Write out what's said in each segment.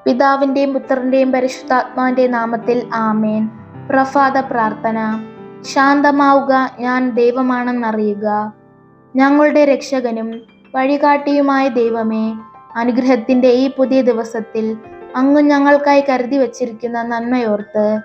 പിതാവിന്റെയും പുത്രന്റെയും പരിശുദ്ധാത്മാവിന്റെ നാമത്തിൽ ആമേൻ. പ്രഭാത പ്രാർത്ഥന. ശാന്തമാവുക, ഞാൻ ദൈവമാണെന്നറിയുക. ഞങ്ങളുടെ രക്ഷകനും വഴികാട്ടിയുമായ ദൈവമേ, അനുഗ്രഹത്തിന്റെ ഈ പുതിയ ദിവസത്തിൽ അങ്ങ് ഞങ്ങൾക്കായി കരുതി വച്ചിരിക്കുന്ന നന്മയോർത്ത്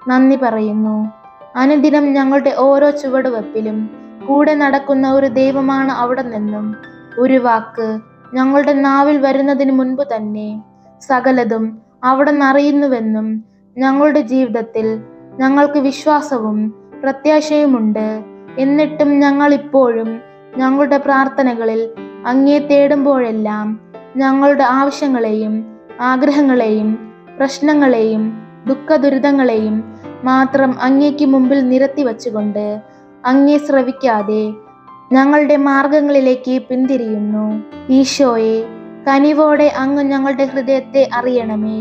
നന്ദി പറയുന്നു. അനുദിനം ഞങ്ങളുടെ ഓരോ ചുവടുവെപ്പിലും കൂടെ നടക്കുന്ന ഒരു ദൈവമാണ് അവിടെ നിന്നും. ഒരു വാക്ക് ഞങ്ങളുടെ നാവിൽ വരുന്നതിന് മുൻപ് തന്നെ സകലതും അവിടെ നിന്നറിയുന്നുവെന്നും ഞങ്ങളുടെ ജീവിതത്തിൽ ഞങ്ങൾക്ക് വിശ്വാസവും പ്രത്യാശയുമുണ്ട്. എന്നിട്ടും ഞങ്ങൾ ഇപ്പോഴും ഞങ്ങളുടെ പ്രാർത്ഥനകളിൽ അങ്ങയെ തേടുമ്പോഴെല്ലാം ഞങ്ങളുടെ ആവശ്യങ്ങളെയും ആഗ്രഹങ്ങളെയും പ്രശ്നങ്ങളെയും ദുഃഖദുരിതങ്ങളെയും മാത്രം അങ്ങേക്ക് മുമ്പിൽ നിരത്തി വച്ചുകൊണ്ട് അങ്ങയെ ശ്രവിക്കാതെ ഞങ്ങളുടെ മാർഗങ്ങളിലേക്ക് പിന്തിരിയുന്നു. ഈശോയെ, കനിവോടെ അങ്ങ് ഞങ്ങളുടെ ഹൃദയത്തെ അറിയണമേ.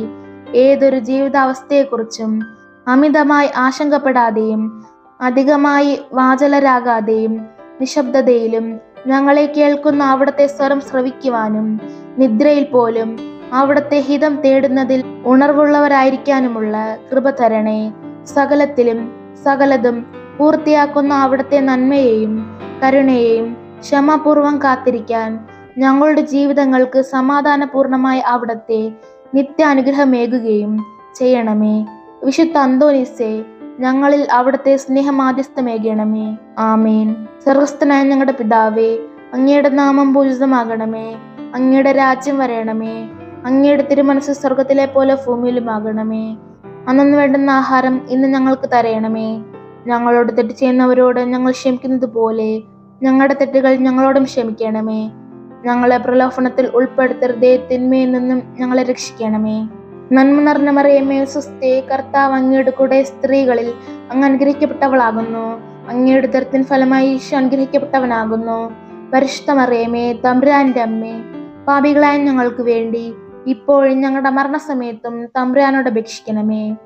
ഏതൊരു ജീവിതാവസ്ഥയെക്കുറിച്ചും അമിതമായി ആശങ്കപ്പെടാതെയും അധികമായി വാചാലരാകാതെയും നിശബ്ദതയിലും ഞങ്ങളെ കേൾക്കുന്ന അവിടുത്തെ സ്വരം ശ്രവിക്കുവാനും നിദ്രയിൽ പോലും അവിടുത്തെ ഹിതം തേടുന്നതിൽ ഉണർവുള്ളവരായിരിക്കാനുമുള്ള കൃപ തരണേ. സകലത്തിലും സകലതും പൂർത്തിയാക്കുന്ന അവിടുത്തെ നന്മയെയും കരുണയെയും ക്ഷമാപൂർവം കാത്തിരിക്കാൻ ഞങ്ങളുടെ ജീവിതങ്ങൾക്ക് സമാധാനപൂർണമായ അവിടുത്തെ നിത്യാനുഗ്രഹമേകുകയും ചെയ്യണമേ. വിശുദ്ധ അന്തോനീസേ, ഞങ്ങളിൽ അവിടുത്തെ സ്നേഹമാധ്യസ്ഥമേകണമേ. ആമേൻ. സ്വർഗ്ഗസ്ഥനായ ഞങ്ങളുടെ പിതാവേ, അങ്ങയുടെ നാമം പൂജിതമാകണമേ. അങ്ങയുടെ രാജ്യം വരയണമേ. അങ്ങയുടെ തിരുമനസ്സ് സ്വർഗത്തിലെ പോലെ ഭൂമിയിലുമാകണമേ. അന്നു വേണ്ടുന്ന ആഹാരം ഇന്ന് ഞങ്ങൾക്ക് തരയണമേ. ഞങ്ങളോട് തെറ്റ് ചെയ്യുന്നവരോട് ഞങ്ങൾ ക്ഷമിക്കുന്നത് പോലെ ഞങ്ങളുടെ തെറ്റുകൾ ഞങ്ങളോടും ക്ഷമിക്കണമേ. ഞങ്ങളെ പ്രലോഭനത്തിൽ ഉൾപ്പെടുത്തരുതേ, തിന്മയിൽ നിന്നും ഞങ്ങളെ രക്ഷിക്കണമേ. നന്മ നിറഞ്ഞ മറിയമേ, സ്വസ്തി, കർത്താവ് അങ്ങയുടെ കൂടെ സ്ത്രീകളിൽ അങ്ങ് അനുഗ്രഹിക്കപ്പെട്ടവളാകുന്നു. അങ്ങയുടെ ഉദരത്തിൻ ഫലമായി ഈശോ അനുഗ്രഹിക്കപ്പെട്ടവനാകുന്നു. പരിശുദ്ധ മറിയമേ, തമ്പുരാന്റെ അമ്മേ, പാപികളായ ഞങ്ങൾക്ക് വേണ്ടി ഇപ്പോഴും ഞങ്ങളുടെ മരണസമയത്തും തമ്പുരാനോട് അപേക്ഷിക്കണമേ.